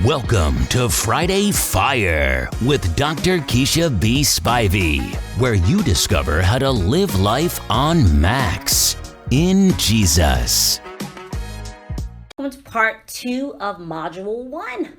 Welcome to Friday Fire with Dr. Keisha B. Spivey, where you discover how to live life on max in Jesus. Welcome to part 2 of Module 1.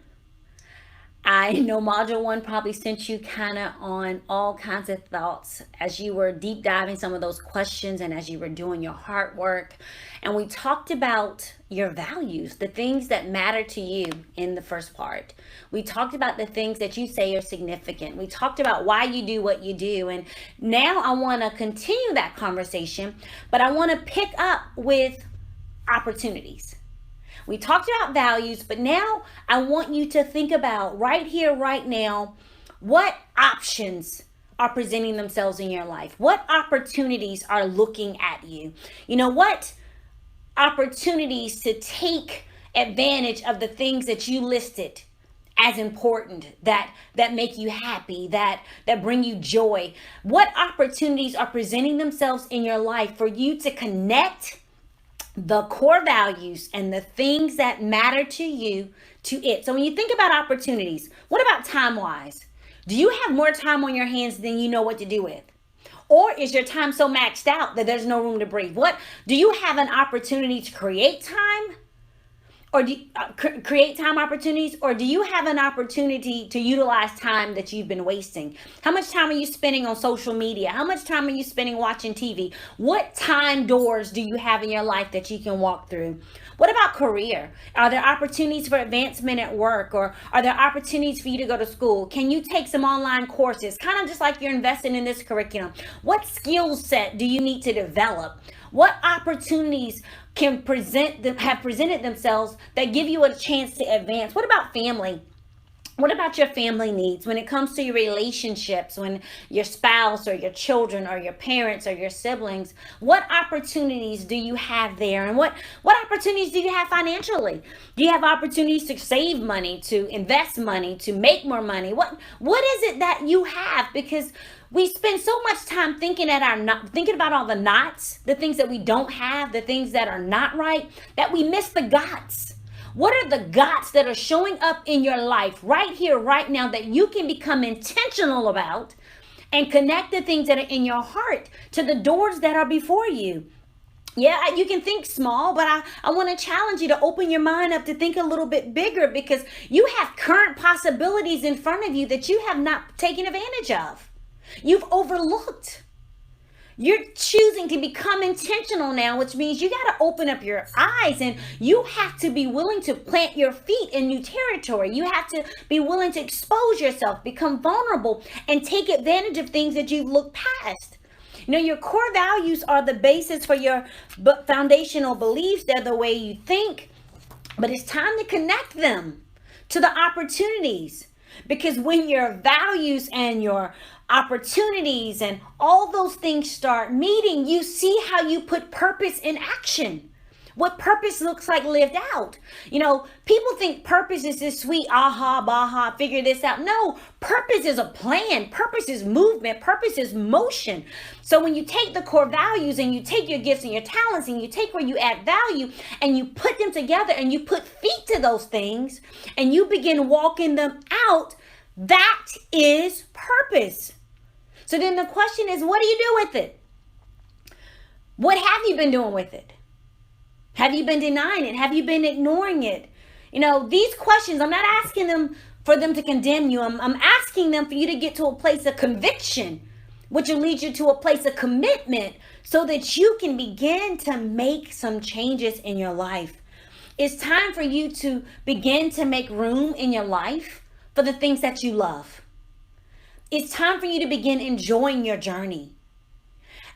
I know Module 1 probably sent you kind of on all kinds of thoughts as you were deep diving some of those questions and as you were doing your heart work. And we talked about your values, the things that matter to you in the first part. We talked about the things that you say are significant. We talked about why you do what you do. And now I want to continue that conversation, but I want to pick up with opportunities. We talked about values, but now I want you to think about right here, right now, what options are presenting themselves in your life? What opportunities are looking at you? You know, what opportunities to take advantage of the things that you listed as important, that make you happy, that bring you joy? What opportunities are presenting themselves in your life for you to connect the core values and the things that matter to you to it? So when you think about opportunities, what about time-wise? Do you have more time on your hands than you know what to do with? Or is your time so maxed out that there's no room to breathe? What do you have an opportunity to create time? Or do you, create time opportunities? Or do you have an opportunity to utilize time that you've been wasting? How much time are you spending on social media? How much time are you spending watching TV? What time doors do you have in your life that you can walk through? What about career? Are there opportunities for advancement at work? Or are there opportunities for you to go to school? Can you take some online courses? Kind of just like you're investing in this curriculum. What skill set do you need to develop? What opportunities have presented themselves that give you a chance to advance? What about family? What about your family needs when it comes to your relationships, when your spouse or your children or your parents or your siblings? What opportunities do you have there? And what opportunities do you have financially? Do you have opportunities to save money, to invest money, to make more money? What is it that you have? Because we spend so much time thinking about all the knots, the things that we don't have, the things that are not right, that we miss the gots. What are the gots that are showing up in your life right here, right now, that you can become intentional about and connect the things that are in your heart to the doors that are before you? Yeah, you can think small, but I want to challenge you to open your mind up to think a little bit bigger, because you have current possibilities in front of you that you have not taken advantage of. You've overlooked. You're choosing to become intentional now, which means you got to open up your eyes, and you have to be willing to plant your feet in new territory. You have to be willing to expose yourself, become vulnerable, and take advantage of things that you've looked past. You know, your core values are the basis for your foundational beliefs. They're the way you think, but it's time to connect them to the opportunities. Because when your values and your opportunities and all those things start meeting, you see how you put purpose in action. What purpose looks like lived out. You know, people think purpose is this sweet, aha, baha, figure this out. No, purpose is a plan. Purpose is movement. Purpose is motion. So when you take the core values and you take your gifts and your talents and you take where you add value and you put them together and you put feet to those things and you begin walking them out, that is purpose. So then the question is, what do you do with it? What have you been doing with it? Have you been denying it? Have you been ignoring it? You know, these questions, I'm not asking them for them to condemn you. I'm asking them for you to get to a place of conviction, which will lead you to a place of commitment so that you can begin to make some changes in your life. It's time for you to begin to make room in your life for the things that you love. It's time for you to begin enjoying your journey.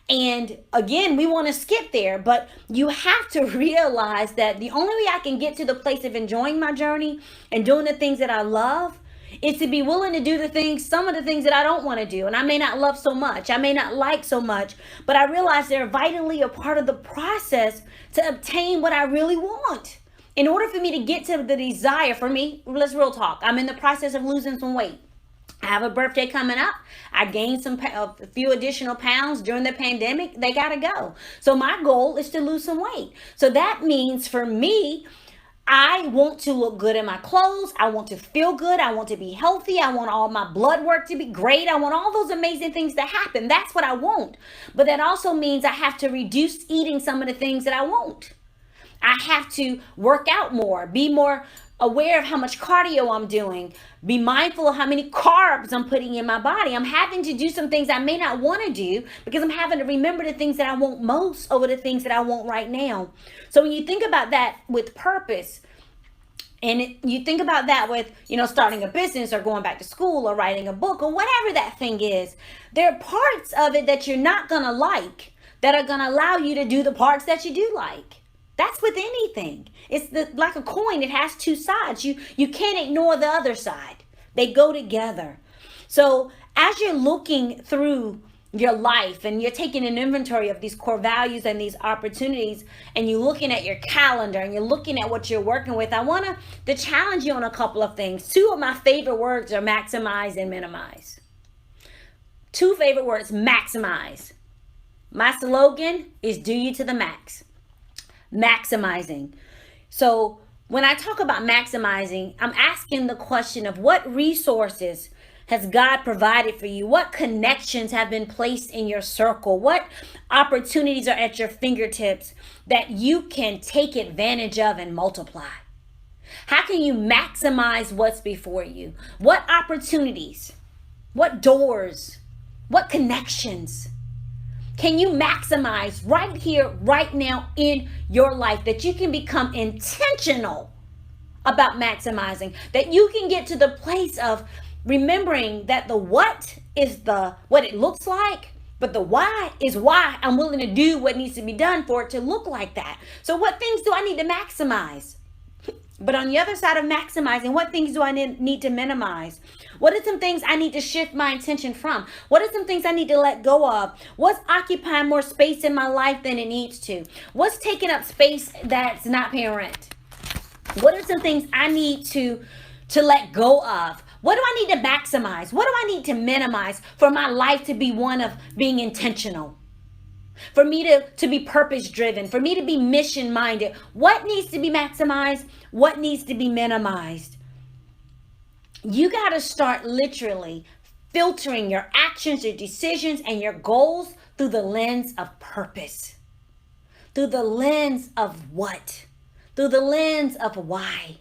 And again, we want to skip there, but you have to realize that the only way I can get to the place of enjoying my journey and doing the things that I love is to be willing to do some of the things that I don't want to do. And I may not love so much, I may not like so much, but I realize they're vitally a part of the process to obtain what I really want. In order for me to get to the desire, for me, let's real talk, I'm in the process of losing some weight. I have a birthday coming up. I gained a few additional pounds during the pandemic. They got to go. So my goal is to lose some weight. So that means for me, I want to look good in my clothes. I want to feel good. I want to be healthy. I want all my blood work to be great. I want all those amazing things to happen. That's what I want. But that also means I have to reduce eating some of the things that I won't. I have to work out more, be more aware of how much cardio I'm doing, be mindful of how many carbs I'm putting in my body. I'm having to do some things I may not want to do because I'm having to remember the things that I want most over the things that I want right now. So when you think about that with purpose, and you think about that with, starting a business or going back to school or writing a book or whatever that thing is, there are parts of it that you're not going to like that are going to allow you to do the parts that you do like. That's with anything. It's like a coin. It has two sides. You can't ignore the other side. They go together. So as you're looking through your life and you're taking an inventory of these core values and these opportunities, and you're looking at your calendar and you're looking at what you're working with, I want to challenge you on a couple of things. Two of my favorite words are maximize and minimize. Two favorite words, maximize. My slogan is do you to the max. Maximizing. So when I talk about maximizing, I'm asking the question of what resources has God provided for you? What connections have been placed in your circle? What opportunities are at your fingertips that you can take advantage of and multiply? How can you maximize what's before you? What opportunities? What doors? What connections can you maximize right here, right now in your life, that you can become intentional about maximizing, that you can get to the place of remembering that the what is what it looks like, but the why is why I'm willing to do what needs to be done for it to look like that. So what things do I need to maximize? But on the other side of maximizing, what things do I need to minimize? What are some things I need to shift my attention from? What are some things I need to let go of? What's occupying more space in my life than it needs to? What's taking up space that's not paying rent? What are some things I need to let go of? What do I need to maximize? What do I need to minimize for my life to be one of being intentional? For me to be purpose driven, for me to be mission minded? What needs to be maximized? What needs to be minimized? You got to start literally filtering your actions, your decisions, and your goals through the lens of purpose, through the lens of what, through the lens of why.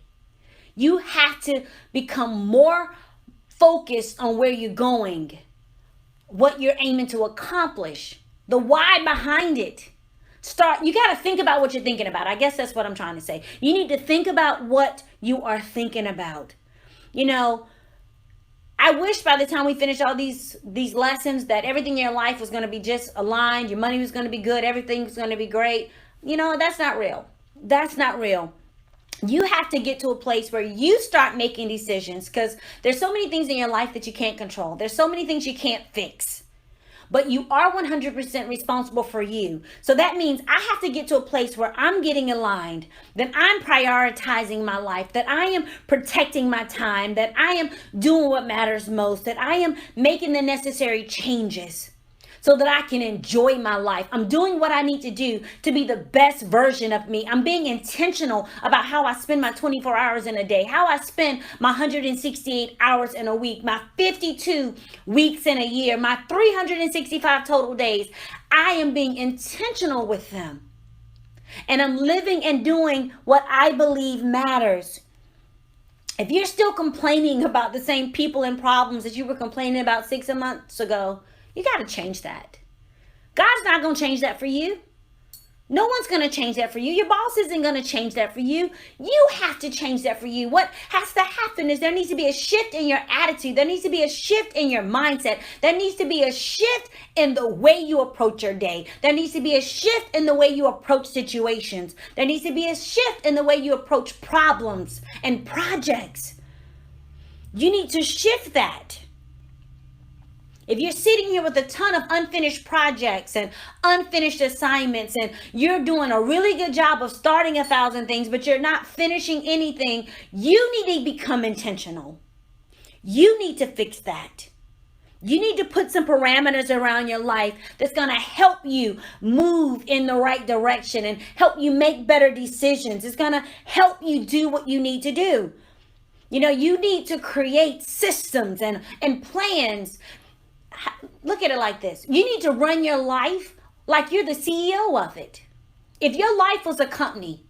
You have to become more focused on where you're going, what you're aiming to accomplish, the why behind it. You got to think about what you're thinking about. I guess that's what I'm trying to say. You need to think about what you are thinking about. I wish by the time we finish all these lessons that everything in your life was going to be just aligned. Your money was going to be good. Everything was going to be great. That's not real. That's not real. You have to get to a place where you start making decisions, because there's so many things in your life that you can't control. There's so many things you can't fix. But you are 100% responsible for you. So that means I have to get to a place where I'm getting aligned, that I'm prioritizing my life, that I am protecting my time, that I am doing what matters most, that I am making the necessary changes so that I can enjoy my life. I'm doing what I need to do to be the best version of me. I'm being intentional about how I spend my 24 hours in a day, how I spend my 168 hours in a week, my 52 weeks in a year, my 365 total days. I am being intentional with them. And I'm living and doing what I believe matters. If you're still complaining about the same people and problems that you were complaining about 6 months ago, you got to change that. God's not going to change that for you. No one's going to change that for you. Your boss isn't going to change that for you. You have to change that for you. What has to happen is there needs to be a shift in your attitude. There needs to be a shift in your mindset. There needs to be a shift in the way you approach your day. There needs to be a shift in the way you approach situations. There needs to be a shift in the way you approach problems and projects. You need to shift that. If you're sitting here with a ton of unfinished projects and unfinished assignments, and you're doing a really good job of starting 1,000 things, but you're not finishing anything, you need to become intentional. You need to fix that. You need to put some parameters around your life that's going to help you move in the right direction and help you make better decisions. It's going to help you do what you need to do. You know, you need to create systems and plans. Look at it like this. You need to run your life like you're the CEO of it. If your life was a company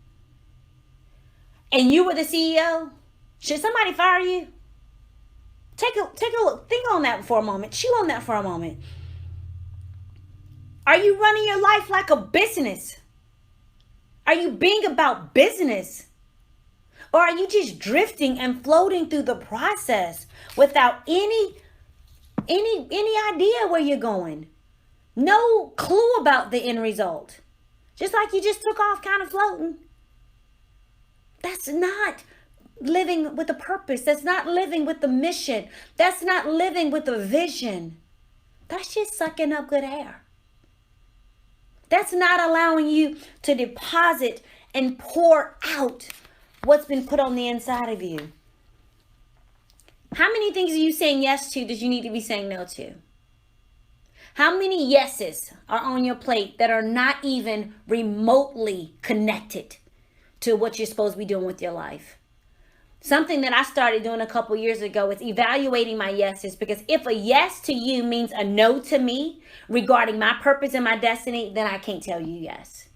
and you were the CEO, should somebody fire you? Take a look. Think on that for a moment. Chew on that for a moment. Are you running your life like a business? Are you being about business? Or are you just drifting and floating through the process without any idea where you're going? No clue about the end result. Just like you just took off kind of floating. That's not living with a purpose. That's not living with the mission. That's not living with a vision. That's just sucking up good air. That's not allowing you to deposit and pour out what's been put on the inside of you. How many things are you saying yes to that you need to be saying no to? How many yeses are on your plate that are not even remotely connected to what you're supposed to be doing with your life? Something that I started doing a couple years ago is evaluating my yeses, because if a yes to you means a no to me regarding my purpose and my destiny, then I can't tell you yes.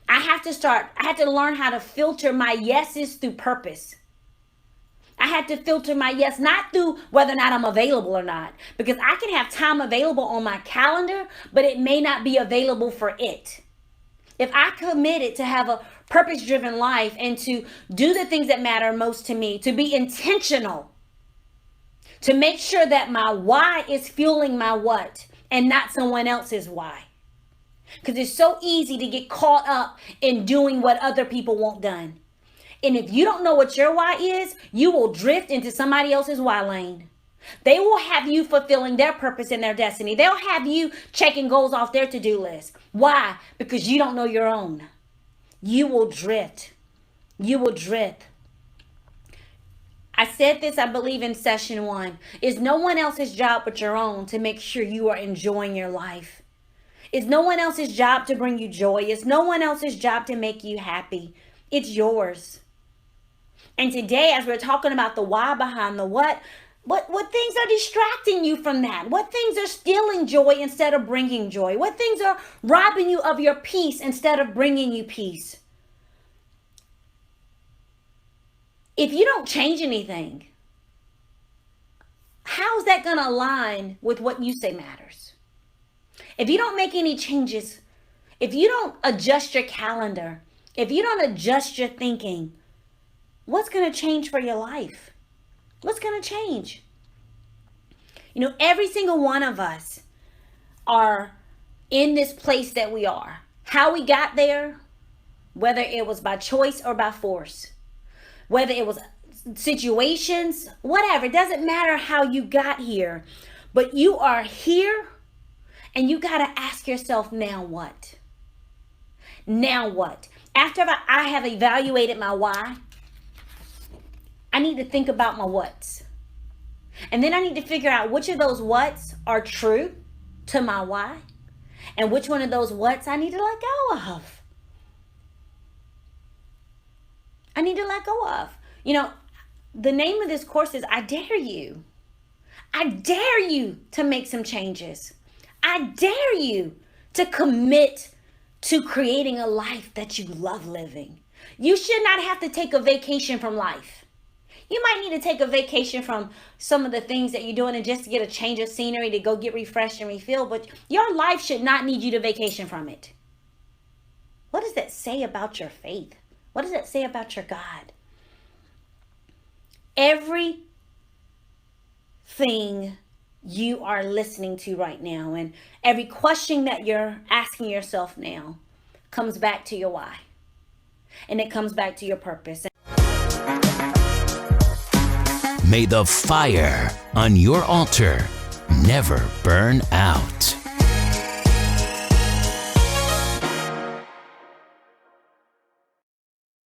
I had to learn how to filter my yeses through purpose. I had to filter my yes, not through whether or not I'm available or not, because I can have time available on my calendar, but it may not be available for it. If I committed to have a purpose-driven life and to do the things that matter most to me, to be intentional, to make sure that my why is fueling my what and not someone else's why. Because it's so easy to get caught up in doing what other people want done. And if you don't know what your why is, you will drift into somebody else's why lane. They will have you fulfilling their purpose and their destiny. They'll have you checking goals off their to-do list. Why? Because you don't know your own. You will drift. You will drift. I said this, I believe, in session 1. It's no one else's job but your own to make sure you are enjoying your life. It's no one else's job to bring you joy. It's no one else's job to make you happy. It's yours. And today, as we're talking about the why behind the what things are distracting you from that? What things are stealing joy instead of bringing joy? What things are robbing you of your peace instead of bringing you peace? If you don't change anything, how is that going to align with what you say matters? If you don't make any changes, if you don't adjust your calendar, if you don't adjust your thinking, what's going to change for your life? What's going to change? You know, every single one of us are in this place that we are. How we got there, whether it was by choice or by force, whether it was situations, whatever, it doesn't matter how you got here, but you are here and you got to ask yourself, now what? Now what? After I have evaluated my why, I need to think about my whats. And then I need to figure out which of those whats are true to my why and which one of those whats I need to let go of. I need to let go of. You know, the name of this course is I Dare You. I dare you to make some changes. I dare you to commit to creating a life that you love living. You should not have to take a vacation from life. You might need to take a vacation from some of the things that you're doing and just to get a change of scenery, to go get refreshed and refill, but your life should not need you to vacation from it. What does that say about your faith? What does that say about your God? Everything you are listening to right now and every question that you're asking yourself now comes back to your why. And it comes back to your purpose. May the fire on your altar never burn out.